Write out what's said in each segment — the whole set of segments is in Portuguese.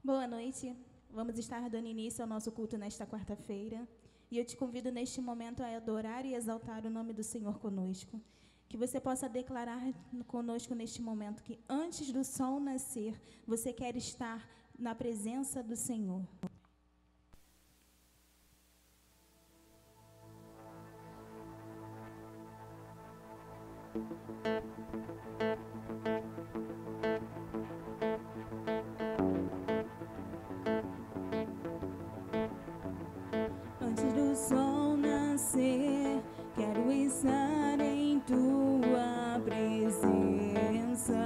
Boa noite. Vamos estar dando início ao nosso culto nesta quarta-feira. E eu te convido neste momento a adorar e exaltar o nome do Senhor conosco. Que você possa declarar conosco neste momento que antes do sol nascer, você quer estar na presença do Senhor. Antes do sol nascer, quero estar em tua presença.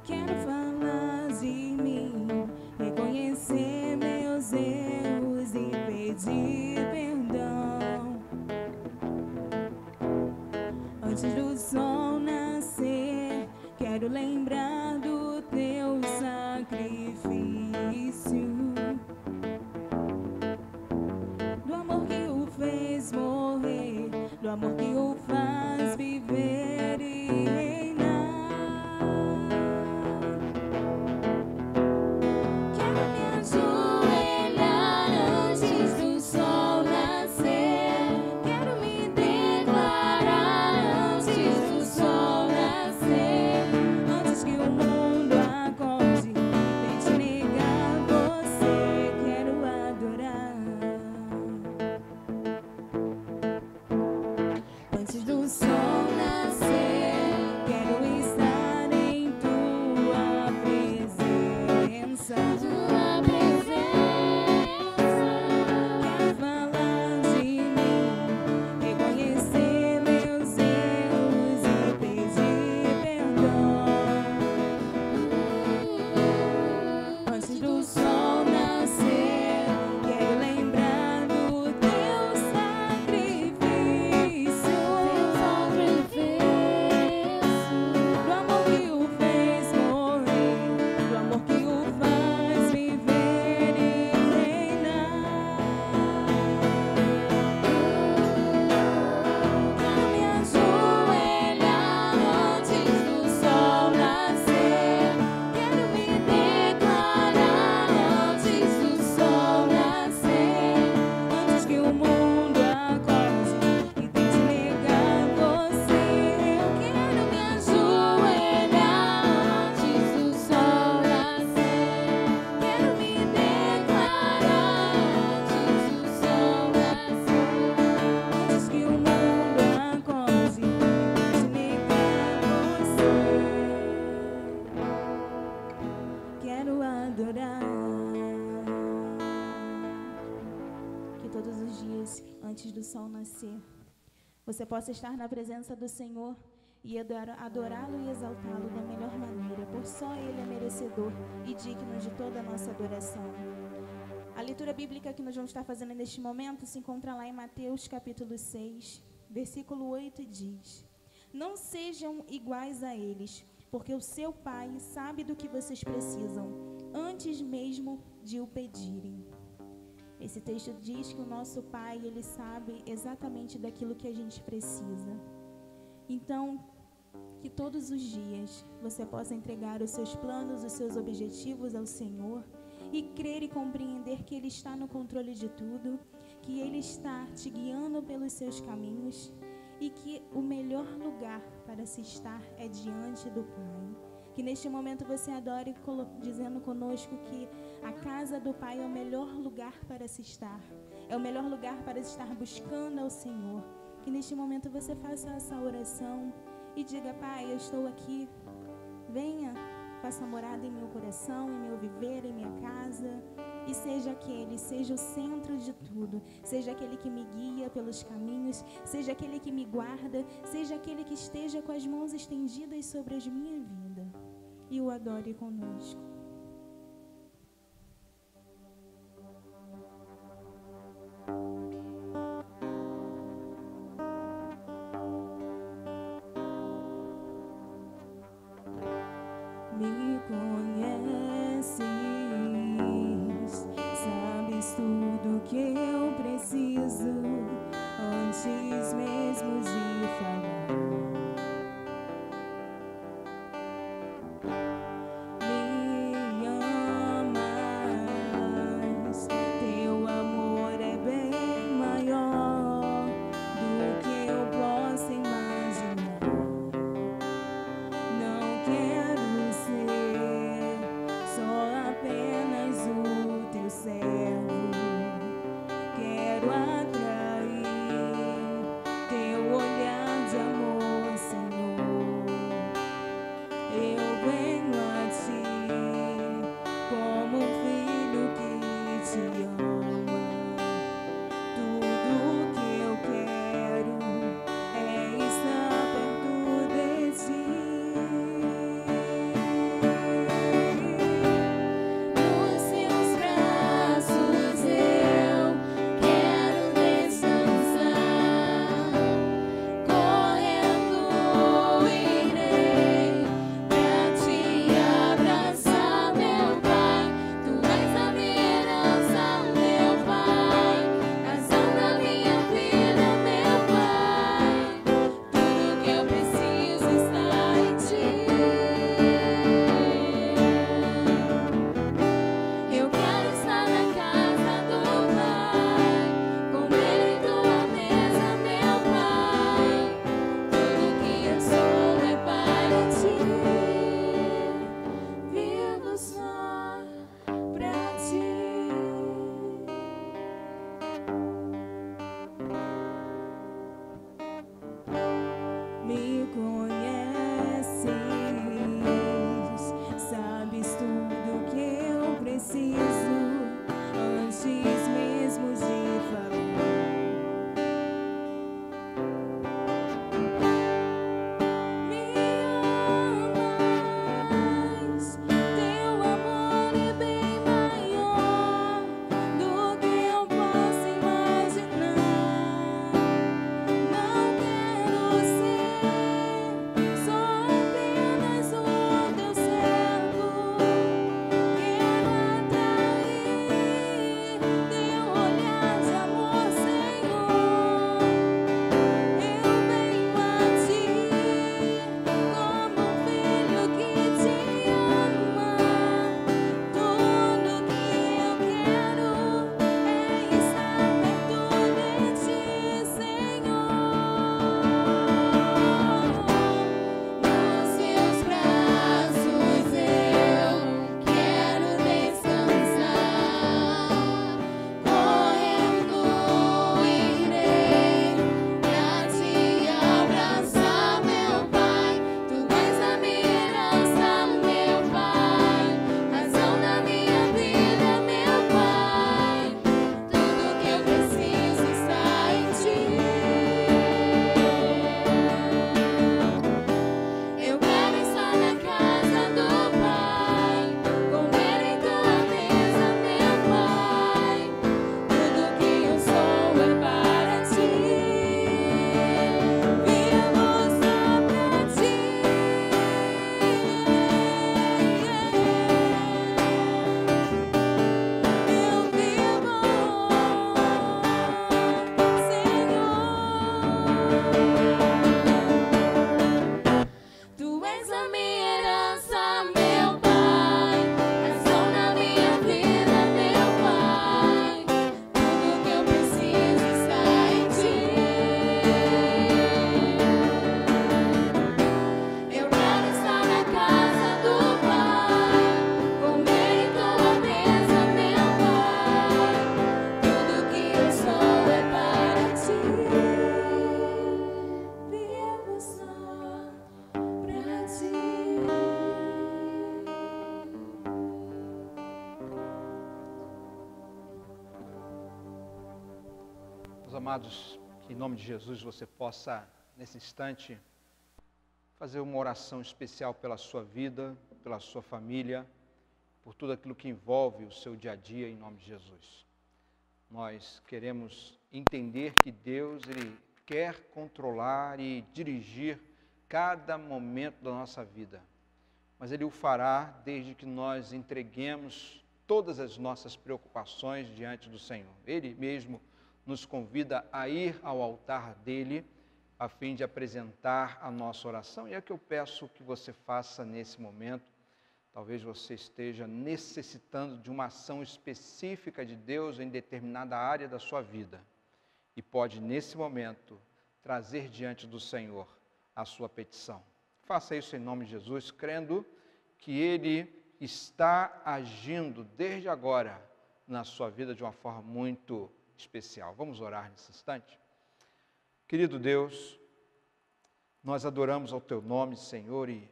Quero falar de mim, reconhecer meus erros e pedir perdão. Antes do sol nascer, quero lembrar do teu sacrifício, do amor que o fez morrer, do amor que o faz viver e reinar. Quero me ajoelhar antes do sol nascer, quero me declarar antes do sol nascer, antes que o mundo acorde e tente negar você, quero adorar. Antes do sol nascer, quero estar em tua presença. Quero falar de mim, reconhecer meus erros e pedir perdão. Antes do sol nascer, quero lembrar do teu sacrifício, do amor que o fez morrer, do amor que o faz viver e reinar. Quero me ajoelhar antes do sol nascer, quero me declarar antes do sol nascer, antes que o mundo acorde e tente negar você. Eu quero me ajoelhar antes do sol nascer, quero me declarar antes do sol nascer, antes que o mundo acorde e tente negar você. Quero adorar. Que todos os dias, antes do sol nascer, você possa estar na presença do Senhor e adorá-lo e exaltá-lo da melhor maneira, por só Ele é merecedor e digno de toda a nossa adoração. A leitura bíblica que nós vamos estar fazendo neste momento se encontra lá em Mateus capítulo 6, versículo 8, e diz: Não sejam iguais a eles, porque o seu Pai sabe do que vocês precisam, antes mesmo de o pedirem. Esse texto diz que o nosso Pai, Ele sabe exatamente daquilo que a gente precisa. Então, que todos os dias você possa entregar os seus planos, os seus objetivos ao Senhor e crer e compreender que Ele está no controle de tudo, que Ele está te guiando pelos seus caminhos e que o melhor lugar para se estar é diante do Pai. Que neste momento você adore dizendo conosco que a casa do Pai é o melhor lugar para se estar. É o melhor lugar para se estar buscando ao Senhor. Que neste momento você faça essa oração e diga: Pai, eu estou aqui. Venha, faça morada em meu coração, em meu viver, em minha casa. E seja o centro de tudo. Seja aquele que me guia pelos caminhos. Seja aquele que me guarda. Seja aquele que esteja com as mãos estendidas sobre a minha vida. E o adore conosco. Me conheces, sabes tudo que eu preciso antes mesmo de falar. Amados, que em nome de Jesus você possa, nesse instante, fazer uma oração especial pela sua vida, pela sua família, por tudo aquilo que envolve o seu dia a dia, em nome de Jesus. Nós queremos entender que Deus, Ele quer controlar e dirigir cada momento da nossa vida, mas Ele o fará desde que nós entreguemos todas as nossas preocupações diante do Senhor. Ele mesmo nos convida a ir ao altar dele, a fim de apresentar a nossa oração, e é o que eu peço que você faça nesse momento. Talvez você esteja necessitando de uma ação específica de Deus em determinada área da sua vida, e pode, nesse momento, trazer diante do Senhor a sua petição. Faça isso em nome de Jesus, crendo que Ele está agindo desde agora na sua vida de uma forma muito especial. Vamos orar nesse instante? Querido Deus, nós adoramos ao Teu nome, Senhor, e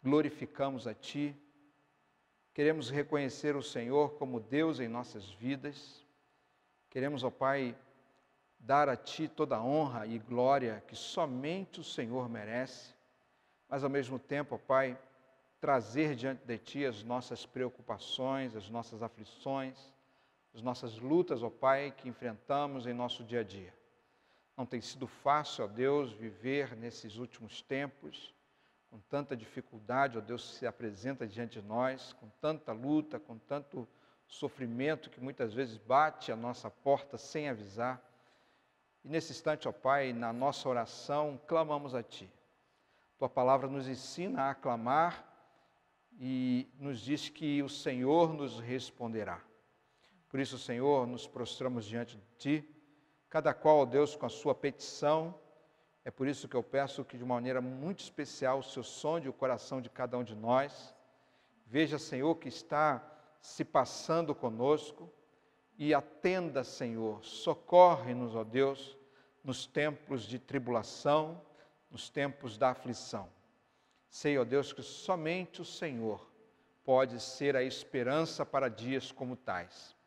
glorificamos a Ti. Queremos reconhecer o Senhor como Deus em nossas vidas. Queremos, ó Pai, dar a Ti toda a honra e glória que somente o Senhor merece, mas ao mesmo tempo, ó Pai, trazer diante de Ti as nossas preocupações, as nossas aflições, as nossas lutas, ó Pai, que enfrentamos em nosso dia a dia. Não tem sido fácil, ó Deus, viver nesses últimos tempos, com tanta dificuldade, ó Deus, se apresenta diante de nós, com tanta luta, com tanto sofrimento que muitas vezes bate a nossa porta sem avisar. E nesse instante, ó Pai, na nossa oração, clamamos a Ti. Tua palavra nos ensina a clamar e nos diz que o Senhor nos responderá. Por isso, Senhor, nos prostramos diante de Ti, cada qual, ó Deus, com a sua petição. É por isso que eu peço que de uma maneira muito especial o Senhor sonde o coração de cada um de nós. Veja, Senhor, que está se passando conosco e atenda, Senhor, socorre-nos, ó Deus, nos tempos de tribulação, nos tempos da aflição. Sei, ó Deus, que somente o Senhor pode ser a esperança para dias como tais.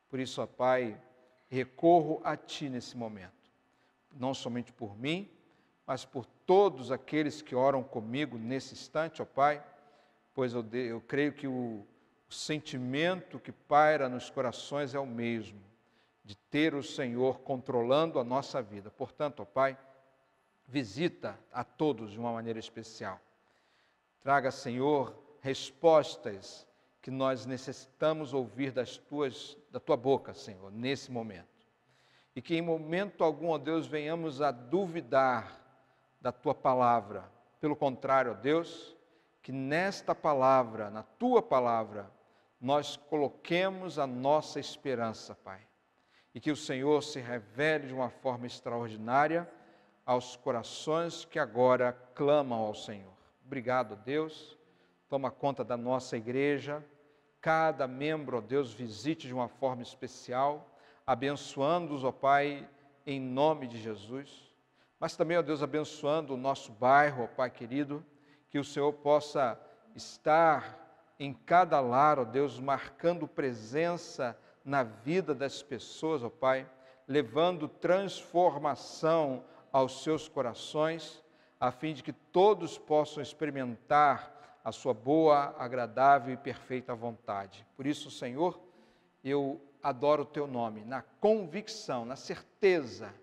Por isso, ó Pai, recorro a Ti nesse momento, não somente por mim, mas por todos aqueles que oram comigo nesse instante, ó Pai, pois eu creio que o sentimento que paira nos corações é o mesmo, de ter o Senhor controlando a nossa vida. Portanto, ó Pai, visita a todos de uma maneira especial. Traga, Senhor, respostas que nós necessitamos ouvir da Tua boca, Senhor, nesse momento. E que em momento algum, ó Deus, venhamos a duvidar da Tua palavra. Pelo contrário, ó Deus, que nesta palavra, na Tua palavra, nós coloquemos a nossa esperança, Pai. E que o Senhor se revele de uma forma extraordinária aos corações que agora clamam ao Senhor. Obrigado, Deus. Toma conta da nossa igreja. Cada membro, ó Deus, visite de uma forma especial, abençoando-os, ó Pai, em nome de Jesus. Mas também, ó Deus, abençoando o nosso bairro, ó Pai querido, que o Senhor possa estar em cada lar, ó Deus, marcando presença na vida das pessoas, ó Pai, levando transformação aos seus corações, a fim de que todos possam experimentar a sua boa, agradável e perfeita vontade. Por isso, Senhor, eu adoro o Teu nome, na convicção, na certeza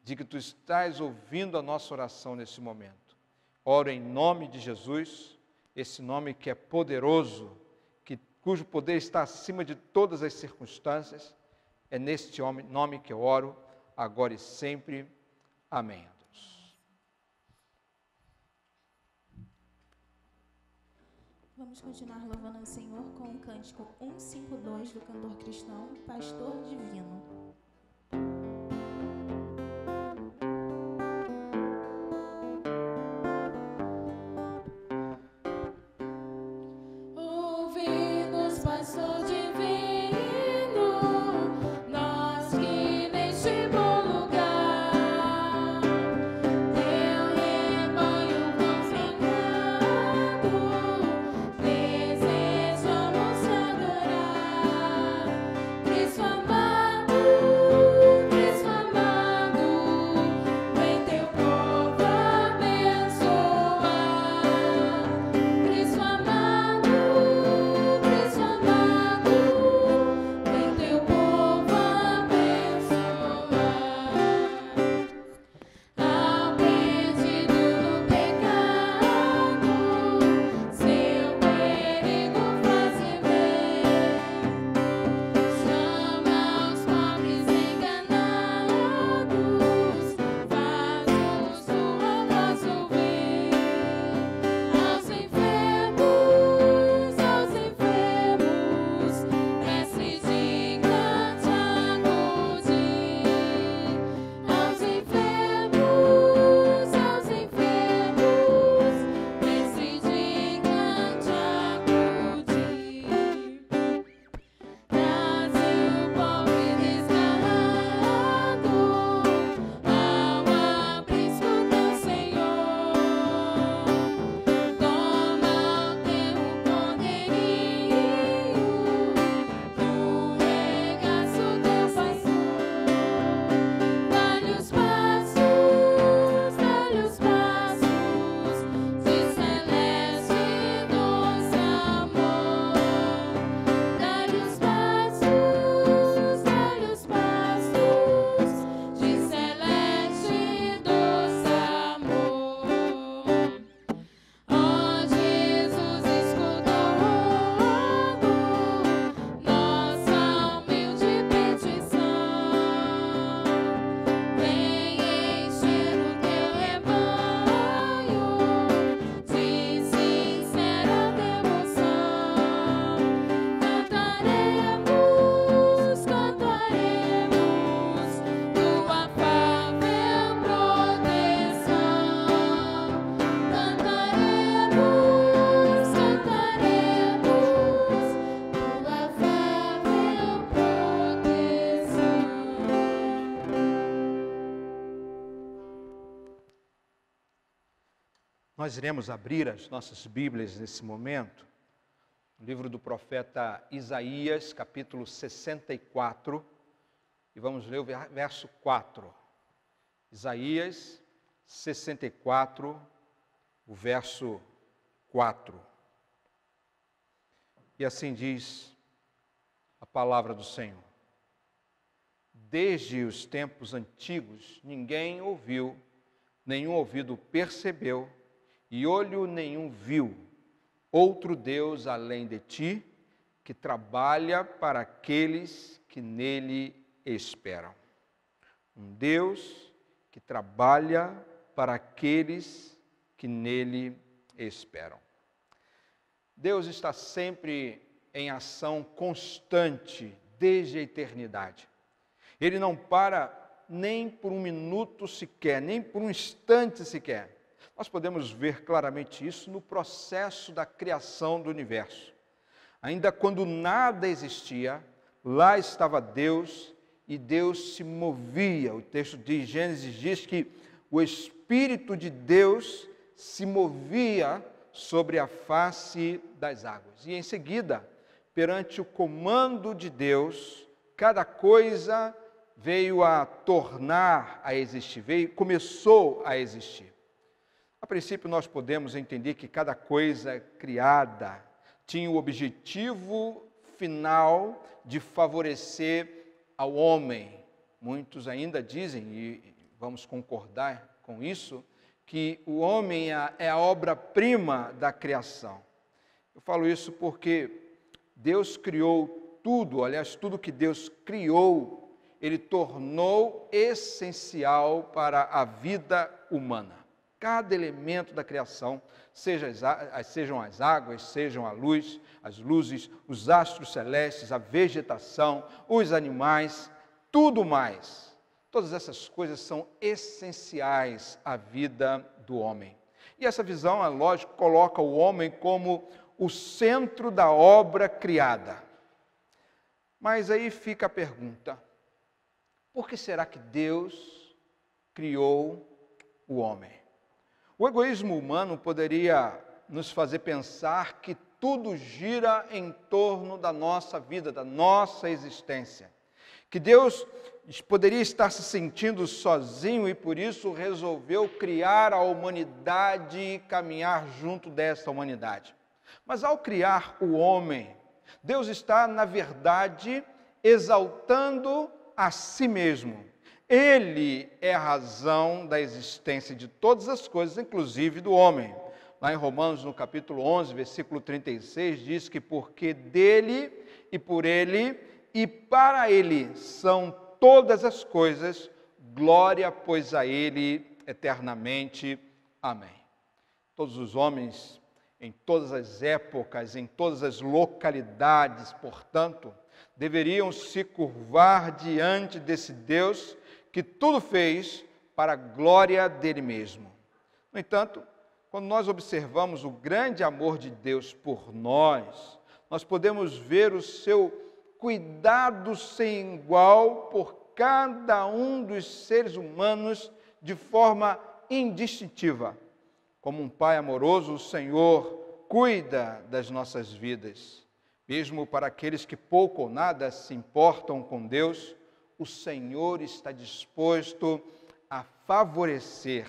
de que Tu estás ouvindo a nossa oração nesse momento. Oro em nome de Jesus, esse nome que é poderoso, cujo poder está acima de todas as circunstâncias. É neste nome que eu oro, agora e sempre. Amém. Vamos continuar louvando ao Senhor com o cântico 152 do cantor cristão Pastor Divino. Ouvi-nos, Pastor Divino, nós que neste bom lugar, Teu rebanho confinado, desejamos adorar. Cristo amado, Nós iremos abrir as nossas Bíblias nesse momento, no livro do profeta Isaías, capítulo 64, e vamos ler o verso 4. Isaías 64, o verso 4. E assim diz a palavra do Senhor. Desde os tempos antigos, ninguém ouviu, nenhum ouvido percebeu, e olho nenhum viu outro Deus além de ti, que trabalha para aqueles que nele esperam. Um Deus que trabalha para aqueles que nele esperam. Deus está sempre em ação constante, desde a eternidade. Ele não para nem por um minuto sequer, nem por um instante sequer. Nós podemos ver claramente isso no processo da criação do universo. Ainda quando nada existia, lá estava Deus e Deus se movia. O texto de Gênesis diz que o Espírito de Deus se movia sobre a face das águas. E em seguida, perante o comando de Deus, cada coisa veio a tornar a existir, começou a existir. A princípio, nós podemos entender que cada coisa criada tinha o objetivo final de favorecer ao homem. Muitos ainda dizem, e vamos concordar com isso, que o homem é a obra-prima da criação. Eu falo isso porque Deus criou tudo, aliás, tudo que Deus criou, Ele tornou essencial para a vida humana. Cada elemento da criação, sejam as águas, sejam a luz, as luzes, os astros celestes, a vegetação, os animais, tudo mais. Todas essas coisas são essenciais à vida do homem. E essa visão, é lógico, coloca o homem como o centro da obra criada. Mas aí fica a pergunta: por que será que Deus criou o homem? O egoísmo humano poderia nos fazer pensar que tudo gira em torno da nossa vida, da nossa existência. Que Deus poderia estar se sentindo sozinho e por isso resolveu criar a humanidade e caminhar junto dessa humanidade. Mas ao criar o homem, Deus está, na verdade, exaltando a si mesmo. Ele é a razão da existência de todas as coisas, inclusive do homem. Lá em Romanos, no capítulo 11, versículo 36, diz que porque dele e por ele e para ele são todas as coisas, glória, pois a ele eternamente. Amém. Todos os homens, em todas as épocas, em todas as localidades, portanto, deveriam se curvar diante desse Deus que tudo fez para a glória dele mesmo. No entanto, quando nós observamos o grande amor de Deus por nós, nós podemos ver o seu cuidado sem igual por cada um dos seres humanos de forma indistintiva. Como um pai amoroso, o Senhor cuida das nossas vidas. Mesmo para aqueles que pouco ou nada se importam com Deus, o Senhor está disposto a favorecer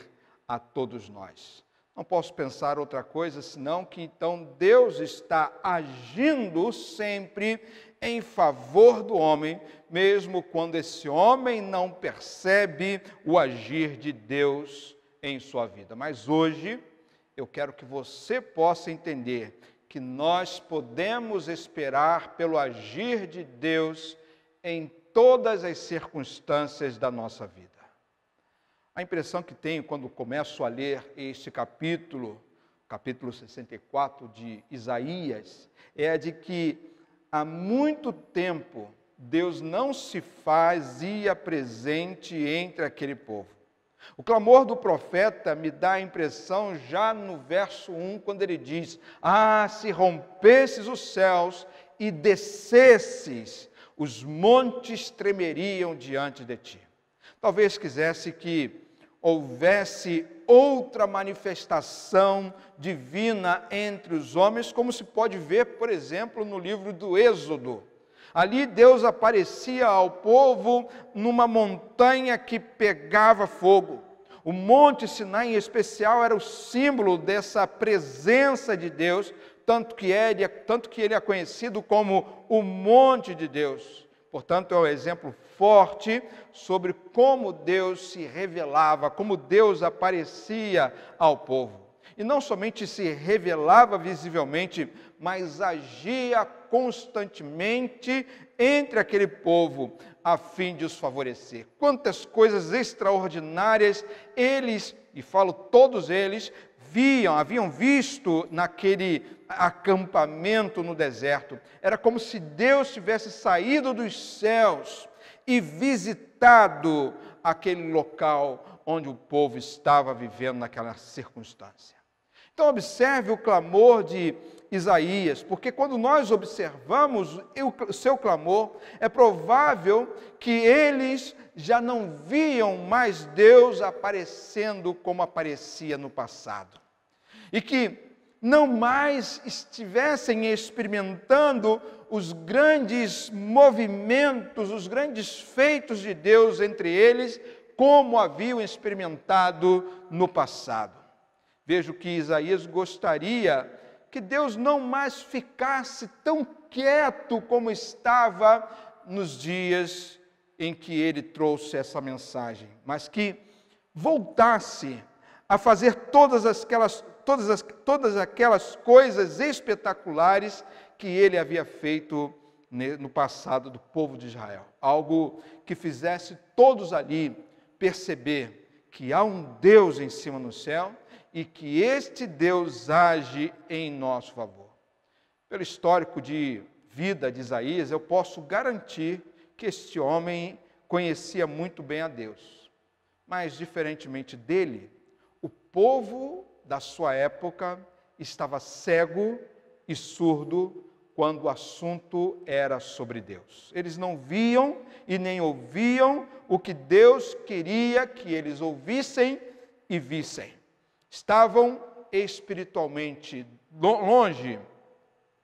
a todos nós. Não posso pensar outra coisa senão que então Deus está agindo sempre em favor do homem, mesmo quando esse homem não percebe o agir de Deus em sua vida. Mas hoje eu quero que você possa entender que nós podemos esperar pelo agir de Deus em todas as circunstâncias da nossa vida. A impressão que tenho quando começo a ler este capítulo 64 de Isaías, é a de que há muito tempo Deus não se fazia presente entre aquele povo. O clamor do profeta me dá a impressão já no verso 1, quando ele diz: ah, se rompesses os céus e descesses, os montes tremeriam diante de ti. Talvez quisesse que houvesse outra manifestação divina entre os homens, como se pode ver, por exemplo, no livro do Êxodo. Ali Deus aparecia ao povo numa montanha que pegava fogo. O Monte Sinai, em especial, era o símbolo dessa presença de Deus, tanto que ele é conhecido como o Monte de Deus. Portanto, é um exemplo forte sobre como Deus se revelava, como Deus aparecia ao povo. E não somente se revelava visivelmente, mas agia constantemente entre aquele povo, a fim de os favorecer. Quantas coisas extraordinárias eles, e falo todos eles, haviam visto naquele acampamento no deserto. Era como se Deus tivesse saído dos céus e visitado aquele local onde o povo estava vivendo naquela circunstância. Então observe o clamor de Isaías, porque quando nós observamos o seu clamor, é provável que eles já não viam mais Deus aparecendo como aparecia no passado. E que não mais estivessem experimentando os grandes movimentos, os grandes feitos de Deus entre eles, como haviam experimentado no passado. Vejo que Isaías gostaria que Deus não mais ficasse tão quieto como estava nos dias em que ele trouxe essa mensagem, mas que voltasse a fazer todas aquelas coisas espetaculares que ele havia feito no passado do povo de Israel. Algo que fizesse todos ali perceber que há um Deus em cima no céu e que este Deus age em nosso favor. Pelo histórico de vida de Isaías, eu posso garantir que este homem conhecia muito bem a Deus. Mas, diferentemente dele, o povo da sua época estava cego e surdo quando o assunto era sobre Deus. Eles não viam e nem ouviam o que Deus queria que eles ouvissem e vissem. Estavam espiritualmente longe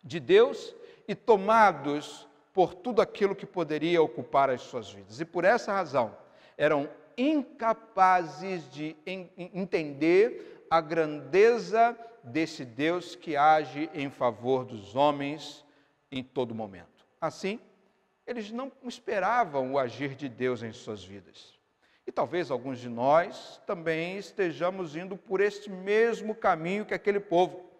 de Deus e tomados por tudo aquilo que poderia ocupar as suas vidas. E por essa razão, eram incapazes de entender a grandeza desse Deus que age em favor dos homens em todo momento. Assim, eles não esperavam o agir de Deus em suas vidas. E talvez alguns de nós também estejamos indo por este mesmo caminho que aquele povo.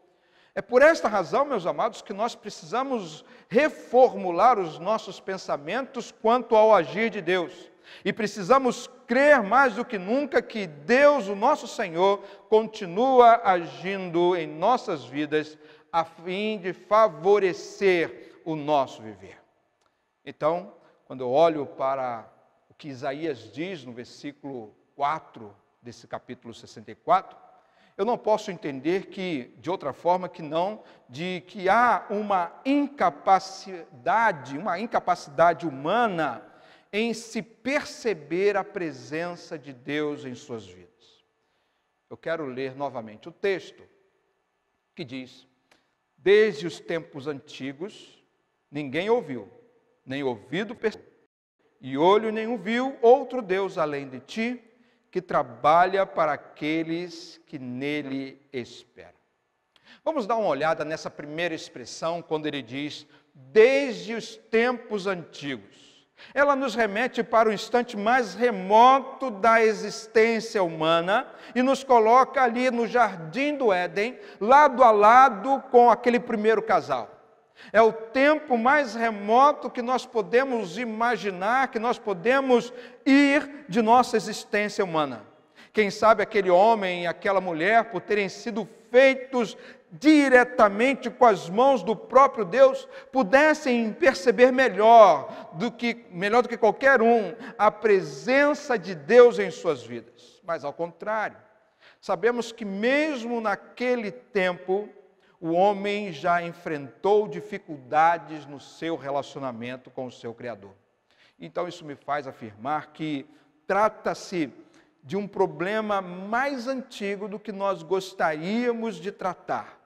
É por esta razão, meus amados, que nós precisamos reformular os nossos pensamentos quanto ao agir de Deus. E precisamos crer mais do que nunca que Deus, o nosso Senhor, continua agindo em nossas vidas a fim de favorecer o nosso viver. Então, quando eu olho para o que Isaías diz no versículo 4 desse capítulo 64, eu não posso entender que, de outra forma que não, de que há uma incapacidade humana em se perceber a presença de Deus em suas vidas. Eu quero ler novamente o texto que diz: desde os tempos antigos, ninguém ouviu, nem ouvido percebeu, e olho nenhum viu outro Deus além de ti, que trabalha para aqueles que nele esperam. Vamos dar uma olhada nessa primeira expressão, quando ele diz, desde os tempos antigos. Ela nos remete para o instante mais remoto da existência humana e nos coloca ali no jardim do Éden, lado a lado com aquele primeiro casal. É o tempo mais remoto que nós podemos imaginar, que nós podemos ir de nossa existência humana. Quem sabe aquele homem e aquela mulher, por terem sido feitos diretamente com as mãos do próprio Deus, pudessem perceber melhor do que qualquer um, a presença de Deus em suas vidas. Mas ao contrário, sabemos que mesmo naquele tempo, o homem já enfrentou dificuldades no seu relacionamento com o seu Criador. Então isso me faz afirmar que trata-se de um problema mais antigo do que nós gostaríamos de tratar,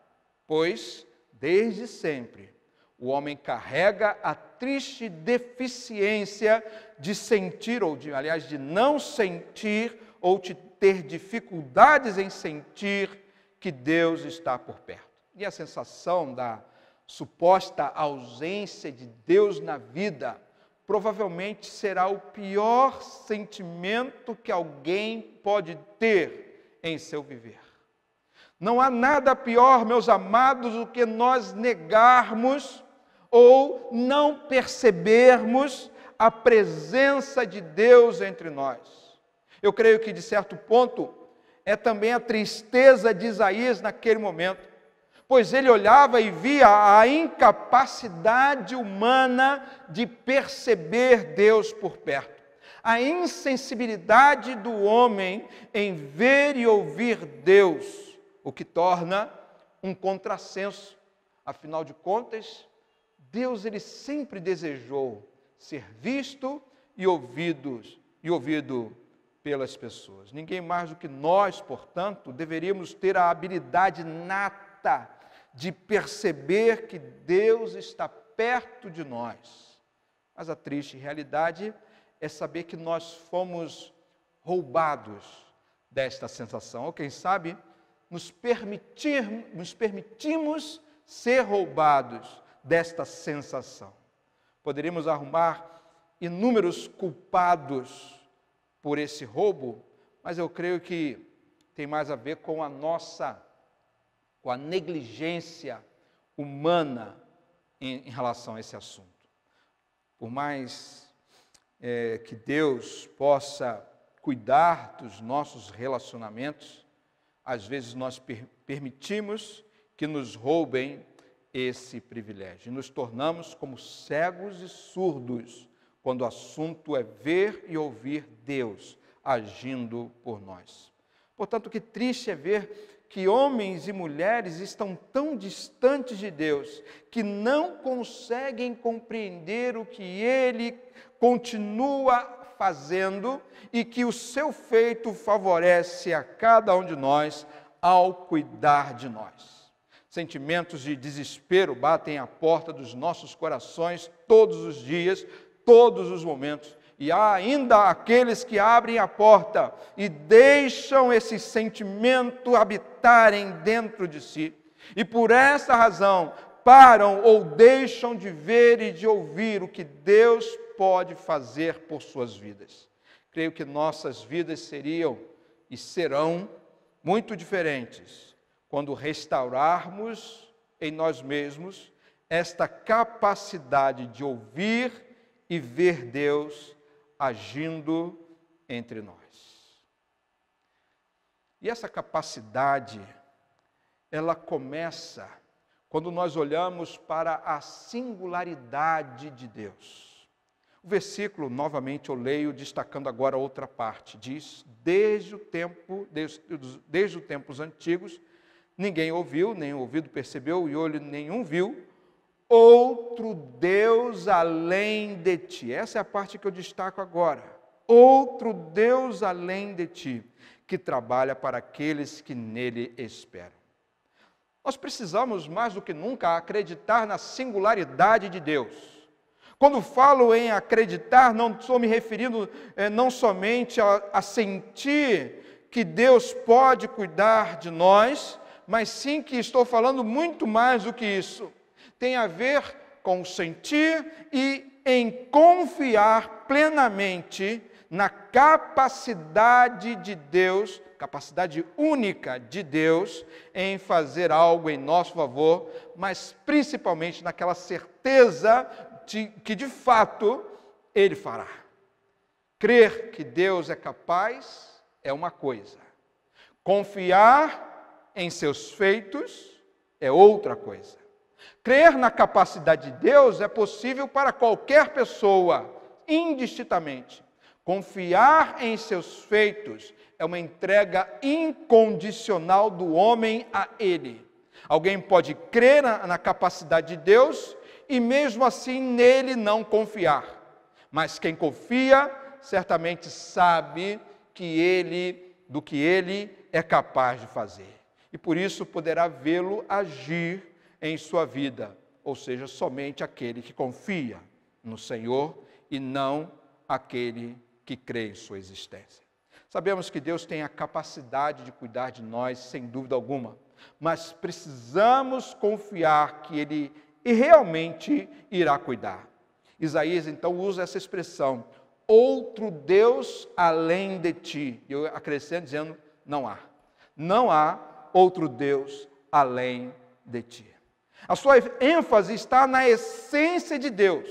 pois, desde sempre, o homem carrega a triste deficiência de sentir, aliás, de não sentir, ou de ter dificuldades em sentir que Deus está por perto. E a sensação da suposta ausência de Deus na vida provavelmente será o pior sentimento que alguém pode ter em seu viver. Não há nada pior, meus amados, do que nós negarmos ou não percebermos a presença de Deus entre nós. Eu creio que, de certo ponto, é também a tristeza de Isaías naquele momento, pois ele olhava e via a incapacidade humana de perceber Deus por perto, a insensibilidade do homem em ver e ouvir Deus, o que torna um contrassenso. Afinal de contas, Deus ele sempre desejou ser visto e ouvido pelas pessoas. Ninguém mais do que nós, portanto, deveríamos ter a habilidade nata de perceber que Deus está perto de nós. Mas a triste realidade é saber que nós fomos roubados desta sensação. Ou quem sabe, nos permitimos ser roubados desta sensação. Poderíamos arrumar inúmeros culpados por esse roubo, mas eu creio que tem mais a ver com a negligência humana em relação a esse assunto. Por mais que Deus possa cuidar dos nossos relacionamentos, às vezes nós permitimos que nos roubem esse privilégio. E nos tornamos como cegos e surdos quando o assunto é ver e ouvir Deus agindo por nós. Portanto, que triste é ver que homens e mulheres estão tão distantes de Deus, que não conseguem compreender o que Ele continua fazendo e que o seu feito favorece a cada um de nós ao cuidar de nós. Sentimentos de desespero batem à porta dos nossos corações todos os dias, todos os momentos, e há ainda aqueles que abrem a porta e deixam esse sentimento habitarem dentro de si, e por essa razão param ou deixam de ver e de ouvir o que Deus pode fazer por suas vidas. Creio que nossas vidas seriam e serão muito diferentes quando restaurarmos em nós mesmos esta capacidade de ouvir e ver Deus agindo entre nós. E essa capacidade, ela começa quando nós olhamos para a singularidade de Deus. O versículo, novamente eu leio, destacando agora outra parte, diz: desde os tempos antigos, ninguém ouviu, nem ouvido percebeu, e olho nenhum viu, outro Deus além de ti. Essa é a parte que eu destaco agora. Outro Deus além de ti, que trabalha para aqueles que nele esperam. Nós precisamos mais do que nunca acreditar na singularidade de Deus. Quando falo em acreditar, não estou me referindo não somente a sentir que Deus pode cuidar de nós, mas sim que estou falando muito mais do que isso. Tem a ver com sentir e em confiar plenamente na capacidade de Deus, capacidade única de Deus em fazer algo em nosso favor, mas principalmente naquela certeza de que de fato Ele fará. Crer que Deus é capaz é uma coisa, confiar em seus feitos é outra coisa. Crer na capacidade de Deus é possível para qualquer pessoa, indistintamente. Confiar em seus feitos é uma entrega incondicional do homem a Ele. Alguém pode crer na capacidade de Deus e mesmo assim nele não confiar. Mas quem confia certamente sabe do que ele é capaz de fazer. E por isso poderá vê-lo agir em sua vida, ou seja, somente aquele que confia no Senhor e não aquele que crê em sua existência. Sabemos que Deus tem a capacidade de cuidar de nós, sem dúvida alguma, mas precisamos confiar que Ele realmente irá cuidar. Isaías então usa essa expressão, outro Deus além de ti. Eu acrescento dizendo, não há outro Deus além de ti. A sua ênfase está na essência de Deus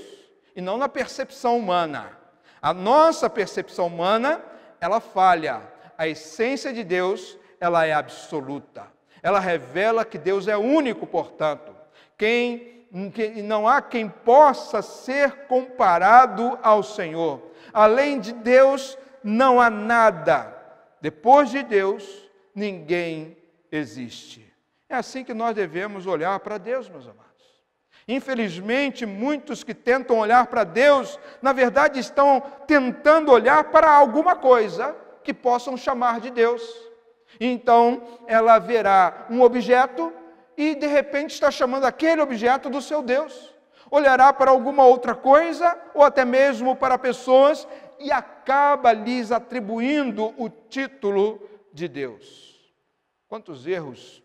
e não na percepção humana. A nossa percepção humana, ela falha. A essência de Deus, ela é absoluta. Ela revela que Deus é único, portanto. Não há quem possa ser comparado ao Senhor. Além de Deus, não há nada. Depois de Deus, ninguém existe. É assim que nós devemos olhar para Deus, meus amados. Infelizmente, muitos que tentam olhar para Deus, na verdade estão tentando olhar para alguma coisa que possam chamar de Deus. Então, ela verá um objeto e, de repente, está chamando aquele objeto do seu Deus. Olhará para alguma outra coisa, ou até mesmo para pessoas, e acaba lhes atribuindo o título de Deus. Quantos erros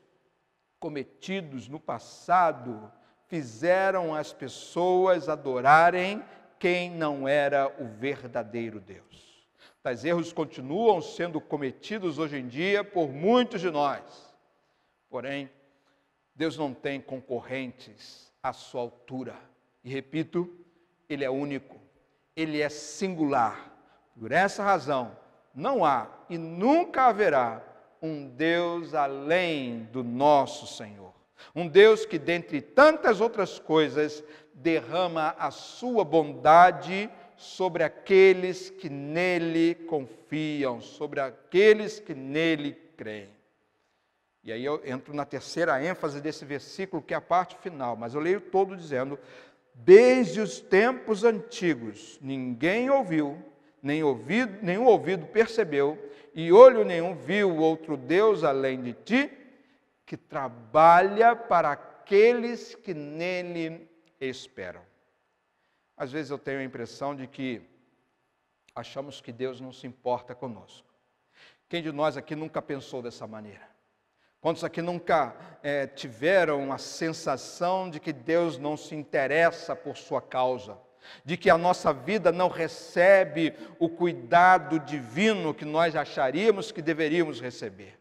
cometidos no passado fizeram as pessoas adorarem quem não era o verdadeiro Deus. Tais erros continuam sendo cometidos hoje em dia por muitos de nós. Porém, Deus não tem concorrentes à sua altura. E repito, Ele é único, Ele é singular. Por essa razão, não há e nunca haverá um Deus além do nosso Senhor. Um Deus que, dentre tantas outras coisas, derrama a sua bondade sobre aqueles que nele confiam, sobre aqueles que nele creem. E aí eu entro na terceira ênfase desse versículo, que é a parte final, mas eu leio todo dizendo, desde os tempos antigos, ninguém ouviu, nenhum ouvido percebeu, e olho nenhum viu outro Deus além de ti, que trabalha para aqueles que nele esperam. Às vezes eu tenho a impressão de que achamos que Deus não se importa conosco. Quem de nós aqui nunca pensou dessa maneira? Quantos aqui nunca tiveram a sensação de que Deus não se interessa por sua causa? De que a nossa vida não recebe o cuidado divino que nós acharíamos que deveríamos receber.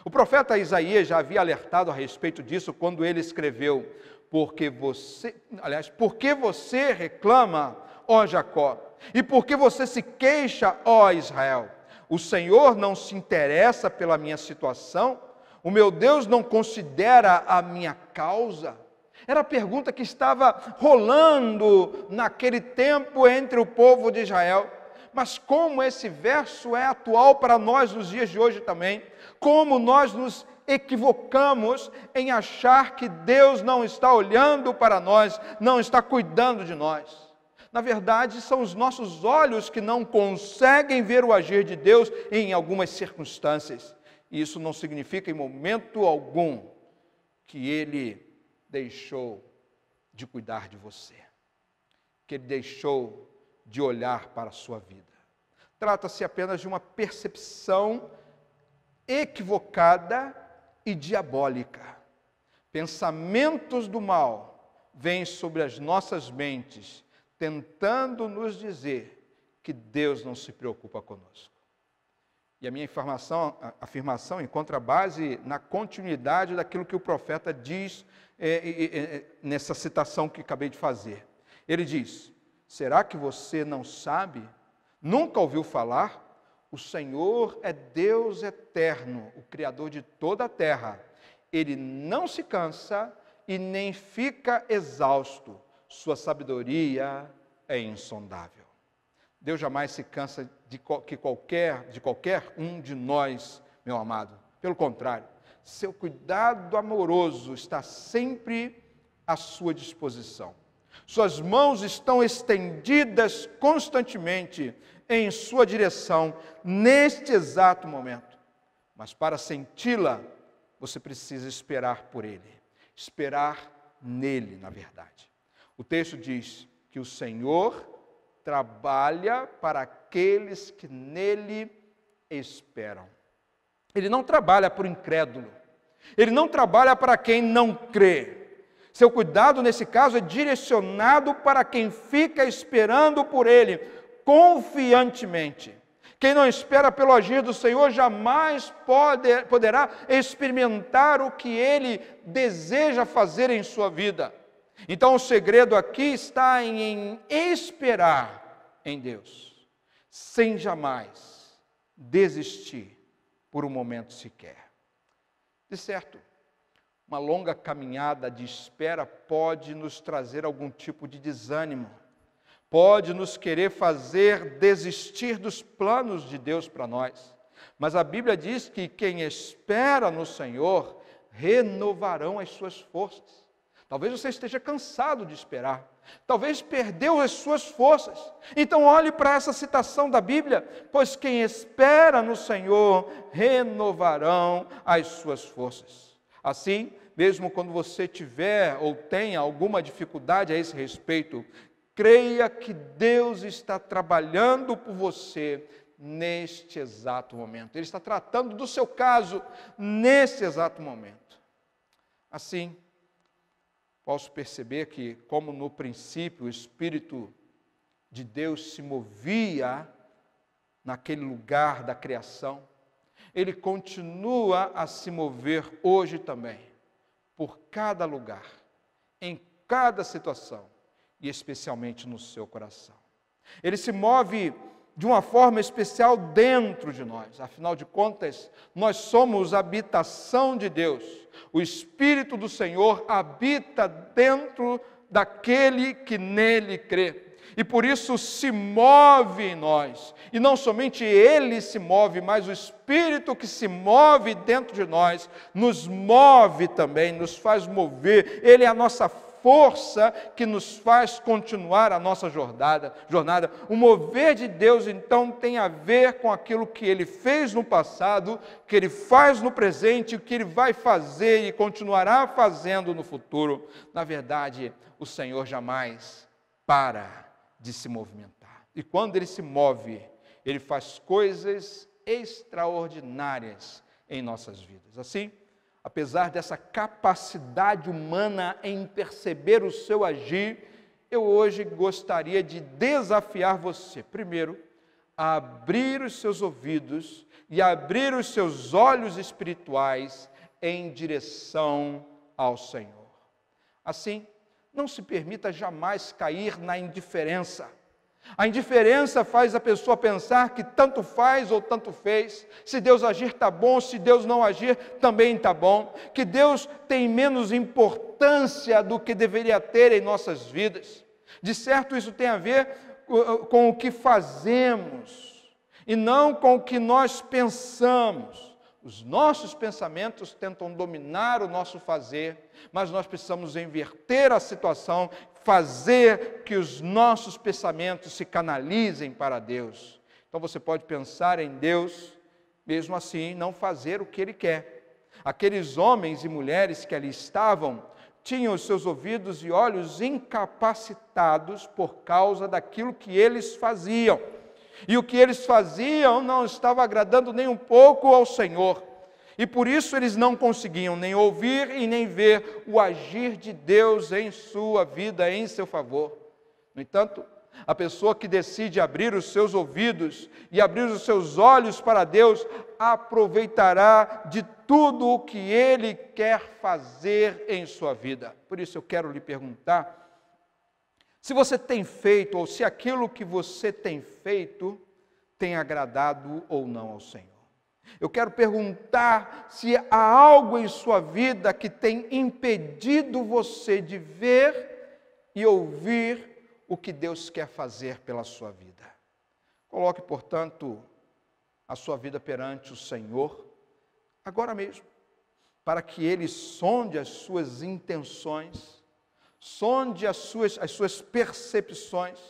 O profeta Isaías já havia alertado a respeito disso quando ele escreveu, porque você reclama, ó Jacó, e porque você se queixa, ó Israel? O Senhor não se interessa pela minha situação? O meu Deus não considera a minha causa? Era a pergunta que estava rolando naquele tempo entre o povo de Israel. Mas como esse verso é atual para nós nos dias de hoje também, como nós nos equivocamos em achar que Deus não está olhando para nós, não está cuidando de nós. Na verdade, são os nossos olhos que não conseguem ver o agir de Deus em algumas circunstâncias. E isso não significa em momento algum que Ele deixou de cuidar de você, que Ele deixou de olhar para a sua vida. Trata-se apenas de uma percepção equivocada e diabólica. Pensamentos do mal vêm sobre as nossas mentes, tentando nos dizer que Deus não se preocupa conosco. E a minha afirmação encontra base na continuidade daquilo que o profeta diz nessa citação que acabei de fazer. Ele diz, será que você não sabe? Nunca ouviu falar? O Senhor é Deus eterno, o Criador de toda a terra. Ele não se cansa e nem fica exausto. Sua sabedoria é insondável. Deus jamais se cansa de qualquer um de nós, meu amado. Pelo contrário, seu cuidado amoroso está sempre à sua disposição. Suas mãos estão estendidas constantemente em sua direção, neste exato momento. Mas para senti-la, você precisa esperar por Ele. Esperar nele, na verdade. O texto diz que o Senhor trabalha para aqueles que nele esperam. Ele não trabalha para o incrédulo. Ele não trabalha para quem não crê. Seu cuidado, nesse caso, é direcionado para quem fica esperando por Ele, confiantemente. Quem não espera pelo agir do Senhor jamais poderá experimentar o que Ele deseja fazer em sua vida. Então o segredo aqui está em esperar em Deus, sem jamais desistir por um momento sequer. De certo, uma longa caminhada de espera pode nos trazer algum tipo de desânimo, pode nos querer fazer desistir dos planos de Deus para nós. Mas a Bíblia diz que quem espera no Senhor renovarão as suas forças. Talvez você esteja cansado de esperar, talvez perdeu as suas forças. Então olhe para essa citação da Bíblia, pois quem espera no Senhor renovarão as suas forças. Assim, mesmo quando você tiver ou tenha alguma dificuldade a esse respeito, creia que Deus está trabalhando por você neste exato momento. Ele está tratando do seu caso nesse exato momento. Assim, posso perceber que, como no princípio o Espírito de Deus se movia naquele lugar da criação, Ele continua a se mover hoje também, por cada lugar, em cada situação, e especialmente no seu coração. Ele se move de uma forma especial dentro de nós. Afinal de contas, nós somos a habitação de Deus. O Espírito do Senhor habita dentro daquele que nele crê. E por isso se move em nós. E não somente Ele se move, mas o Espírito que se move dentro de nós, nos move também, nos faz mover. Ele é a nossa força que nos faz continuar a nossa jornada. O mover de Deus, então, tem a ver com aquilo que Ele fez no passado, que Ele faz no presente, o que Ele vai fazer e continuará fazendo no futuro. Na verdade, o Senhor jamais para de se movimentar. E quando Ele se move, Ele faz coisas extraordinárias em nossas vidas. Assim, apesar dessa capacidade humana em perceber o seu agir, eu hoje gostaria de desafiar você, primeiro, a abrir os seus ouvidos e abrir os seus olhos espirituais em direção ao Senhor. Assim, não se permita jamais cair na indiferença. A indiferença faz a pessoa pensar que tanto faz ou tanto fez. Se Deus agir está bom, se Deus não agir também está bom. Que Deus tem menos importância do que deveria ter em nossas vidas. De certo, isso tem a ver com o que fazemos e não com o que nós pensamos. Os nossos pensamentos tentam dominar o nosso fazer, mas nós precisamos inverter a situação, fazer que os nossos pensamentos se canalizem para Deus. Então você pode pensar em Deus, mesmo assim não fazer o que Ele quer. Aqueles homens e mulheres que ali estavam, tinham os seus ouvidos e olhos incapacitados por causa daquilo que eles faziam. E o que eles faziam não estava agradando nem um pouco ao Senhor. E por isso eles não conseguiam nem ouvir e nem ver o agir de Deus em sua vida, em seu favor. No entanto, a pessoa que decide abrir os seus ouvidos e abrir os seus olhos para Deus, aproveitará de tudo o que Ele quer fazer em sua vida. Por isso eu quero lhe perguntar, se você tem feito, ou se aquilo que você tem feito, tem agradado ou não ao Senhor. Eu quero perguntar se há algo em sua vida que tem impedido você de ver e ouvir o que Deus quer fazer pela sua vida. Coloque, portanto, a sua vida perante o Senhor, agora mesmo, para que Ele sonde as suas intenções, sonde as suas percepções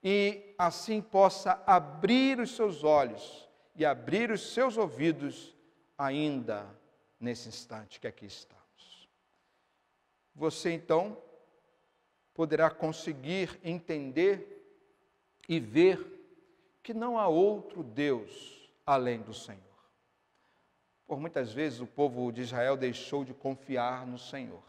e assim possa abrir os seus olhos e abrir os seus ouvidos ainda nesse instante que aqui estamos. Você então poderá conseguir entender e ver que não há outro Deus além do Senhor. Por muitas vezes o povo de Israel deixou de confiar no Senhor.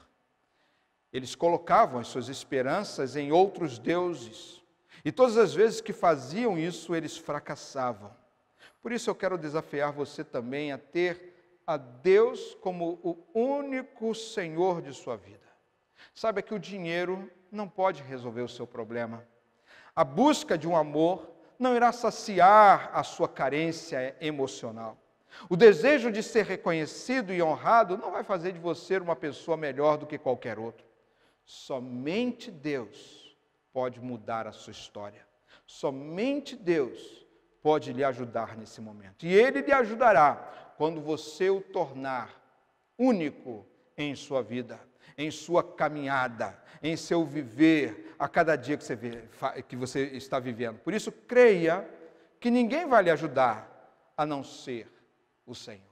Eles colocavam as suas esperanças em outros deuses. E todas as vezes que faziam isso, eles fracassavam. Por isso eu quero desafiar você também a ter a Deus como o único Senhor de sua vida. Saiba que o dinheiro não pode resolver o seu problema. A busca de um amor não irá saciar a sua carência emocional. O desejo de ser reconhecido e honrado não vai fazer de você uma pessoa melhor do que qualquer outro. Somente Deus pode mudar a sua história. Somente Deus pode lhe ajudar nesse momento. E Ele lhe ajudará quando você o tornar único em sua vida, em sua caminhada, em seu viver, a cada dia que você está vivendo. Por isso, creia que ninguém vai lhe ajudar a não ser o Senhor.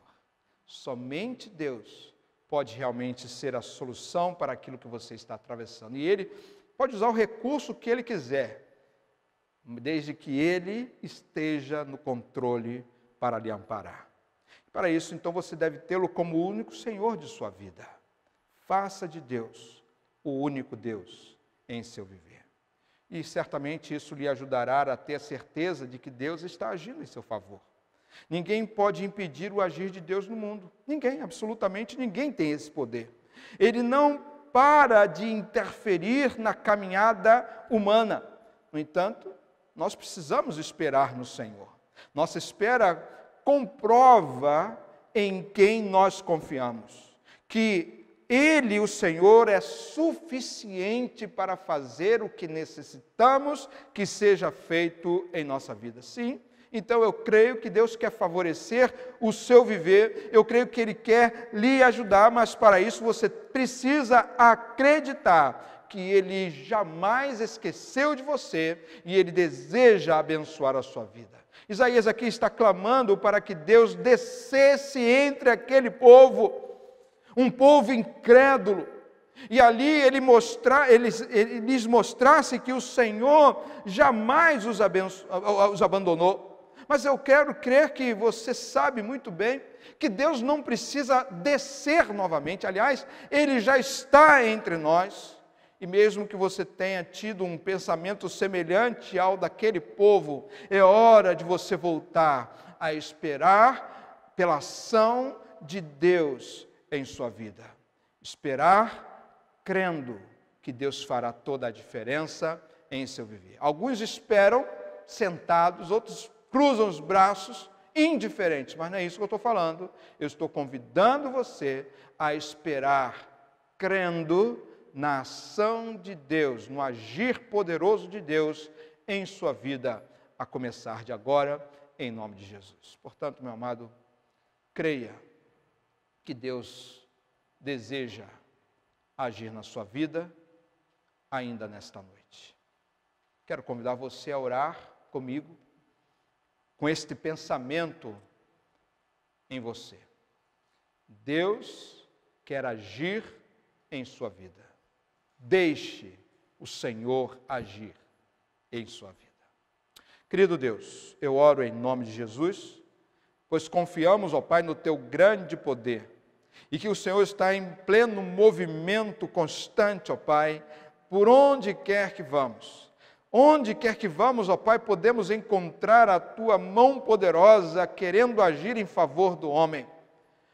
Somente Deus pode realmente ser a solução para aquilo que você está atravessando. E Ele pode usar o recurso que Ele quiser, desde que Ele esteja no controle para lhe amparar. Para isso, então, você deve tê-lo como o único Senhor de sua vida. Faça de Deus o único Deus em seu viver. E certamente isso lhe ajudará a ter a certeza de que Deus está agindo em seu favor. Ninguém pode impedir o agir de Deus no mundo. Ninguém, absolutamente ninguém tem esse poder. Ele não para de interferir na caminhada humana. No entanto, nós precisamos esperar no Senhor. Nossa espera comprova em quem nós confiamos. Que Ele, o Senhor, é suficiente para fazer o que necessitamos que seja feito em nossa vida. Sim, então eu creio que Deus quer favorecer o seu viver, eu creio que Ele quer lhe ajudar, mas para isso você precisa acreditar que Ele jamais esqueceu de você e Ele deseja abençoar a sua vida. Isaías aqui está clamando para que Deus descesse entre aquele povo, um povo incrédulo, e ali ele lhes mostrasse que o Senhor jamais os abandonou. Mas eu quero crer que você sabe muito bem que Deus não precisa descer novamente. Aliás, Ele já está entre nós. E mesmo que você tenha tido um pensamento semelhante ao daquele povo, é hora de você voltar a esperar pela ação de Deus em sua vida. Esperar crendo que Deus fará toda a diferença em seu viver. Alguns esperam sentados, outros cruzam os braços, indiferentes, mas não é isso que eu estou falando. Eu estou convidando você a esperar crendo na ação de Deus, no agir poderoso de Deus em sua vida, a começar de agora, em nome de Jesus. Portanto, meu amado, creia que Deus deseja agir na sua vida ainda nesta noite. Quero convidar você a orar comigo, com este pensamento em você. Deus quer agir em sua vida. Deixe o Senhor agir em sua vida. Querido Deus, eu oro em nome de Jesus, pois confiamos, ó Pai, no Teu grande poder, e que o Senhor está em pleno movimento constante, ó Pai, por onde quer que vamos. Onde quer que vamos, ó Pai, podemos encontrar a Tua mão poderosa querendo agir em favor do homem.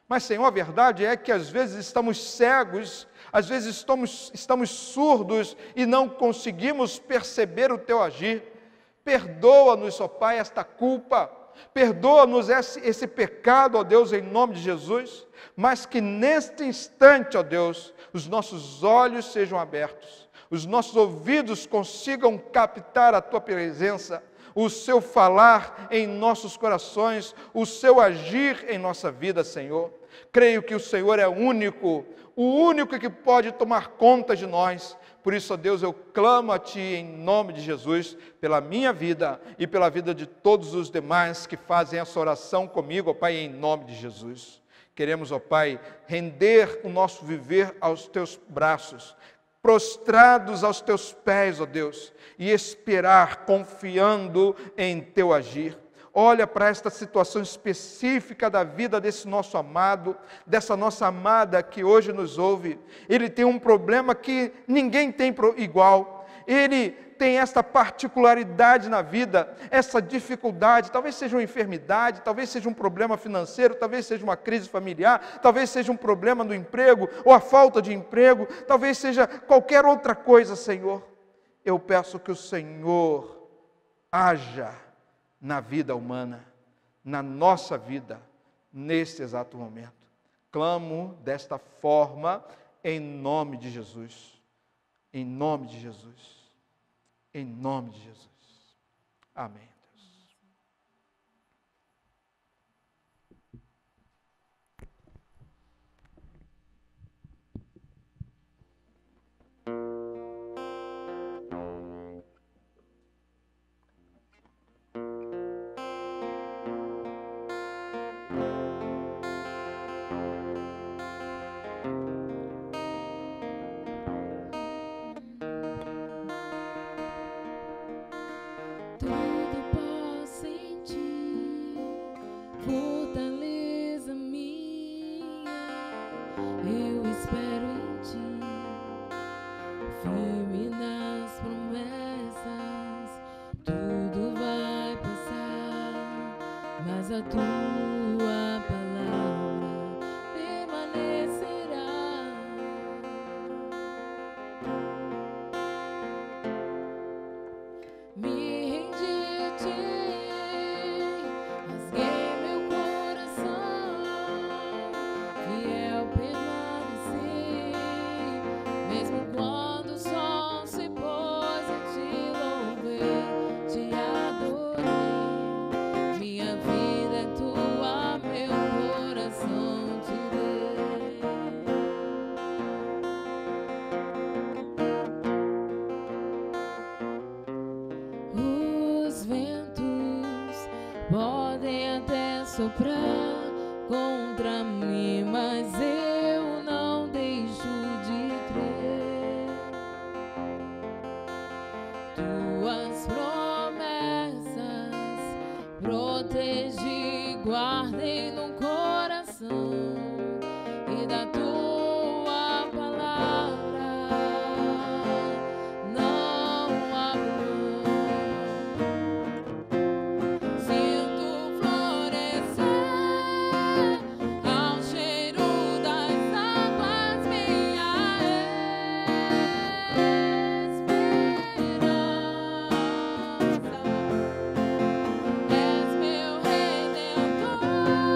Mas, Senhor, a verdade é que às vezes estamos cegos, às vezes estamos surdos e não conseguimos perceber o Teu agir. Perdoa-nos, ó Pai, esta culpa. Perdoa-nos esse pecado, ó Deus, em nome de Jesus. Mas que neste instante, ó Deus, os nossos olhos sejam abertos, os nossos ouvidos consigam captar a Tua presença, o seu falar em nossos corações, o seu agir em nossa vida, Senhor. Creio que o Senhor é o único que pode tomar conta de nós. Por isso, ó Deus, eu clamo a Ti em nome de Jesus, pela minha vida e pela vida de todos os demais que fazem essa oração comigo, ó Pai, em nome de Jesus. Queremos, ó Pai, render o nosso viver aos Teus braços, prostrados aos Teus pés, ó Deus, e esperar, confiando em Teu agir. Olha para esta situação específica da vida desse nosso amado, dessa nossa amada que hoje nos ouve. Ele tem um problema que ninguém tem igual. Ele tem esta particularidade na vida, essa dificuldade, talvez seja uma enfermidade, talvez seja um problema financeiro, talvez seja uma crise familiar, talvez seja um problema no emprego, ou a falta de emprego, talvez seja qualquer outra coisa, Senhor. Eu peço que o Senhor haja na vida humana, na nossa vida, neste exato momento. Clamo desta forma, em nome de Jesus. Em nome de Jesus. Em nome de Jesus. Amém. A tua palavra permanecerá. Me rendi a ti, rasguei meu coração, fiel permaneci, mesmo quando o sol se pôs, eu te louvei, te adorei, minha vida. Podem até soprar contra mim, mas eu não deixo de crer. Tuas promessas protegi, guardei no coração, e da tua palavra não abro. És meu redentor.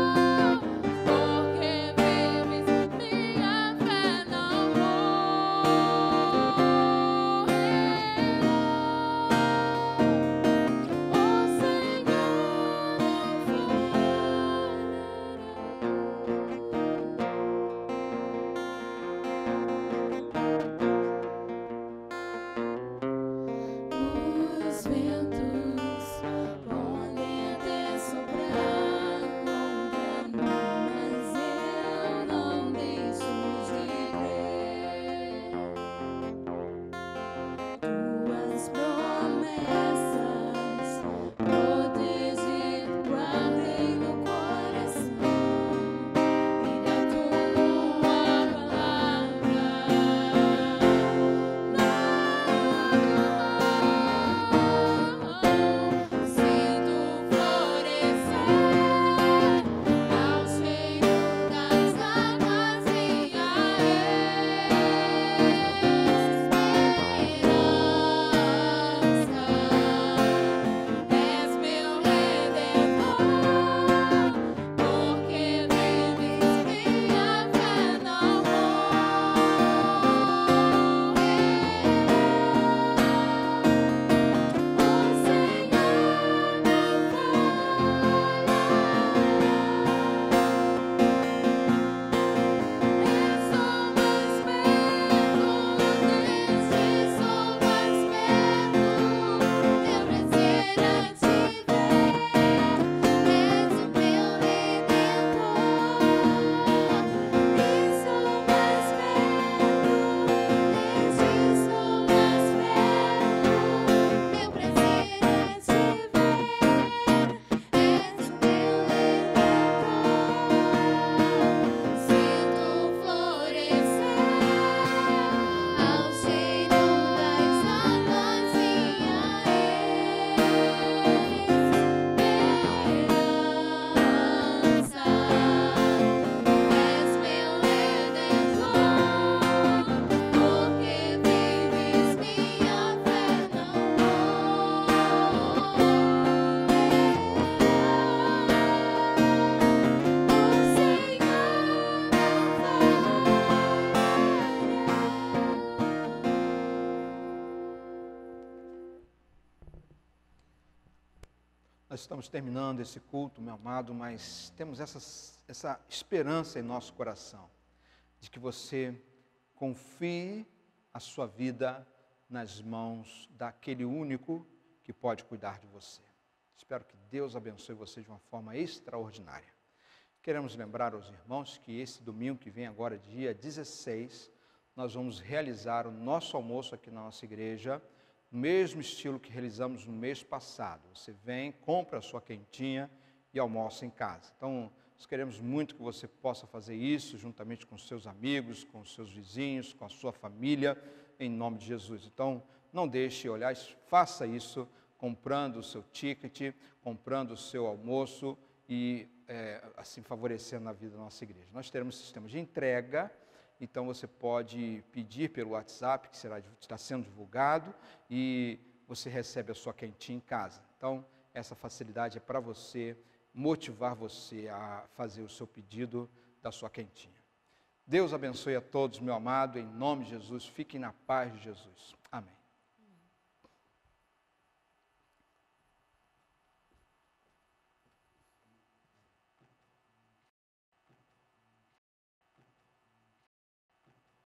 Nós estamos terminando esse culto, meu amado, mas temos essa esperança em nosso coração, de que você confie a sua vida nas mãos daquele único que pode cuidar de você. Espero que Deus abençoe você de uma forma extraordinária. Queremos lembrar aos irmãos que esse domingo que vem agora, dia 16, nós vamos realizar o nosso almoço aqui na nossa igreja, no mesmo estilo que realizamos no mês passado. Você vem, compra a sua quentinha e almoça em casa. Então, nós queremos muito que você possa fazer isso juntamente com seus amigos, com os seus vizinhos, com a sua família, em nome de Jesus. Então, não deixe olhar, faça isso comprando o seu ticket, comprando o seu almoço e assim favorecendo a vida da nossa igreja. Nós teremos sistema de entrega, então você pode pedir pelo WhatsApp, que está sendo divulgado, e você recebe a sua quentinha em casa. Então, essa facilidade é para você, motivar você a fazer o seu pedido da sua quentinha. Deus abençoe a todos, meu amado, em nome de Jesus, fiquem na paz de Jesus. Amém.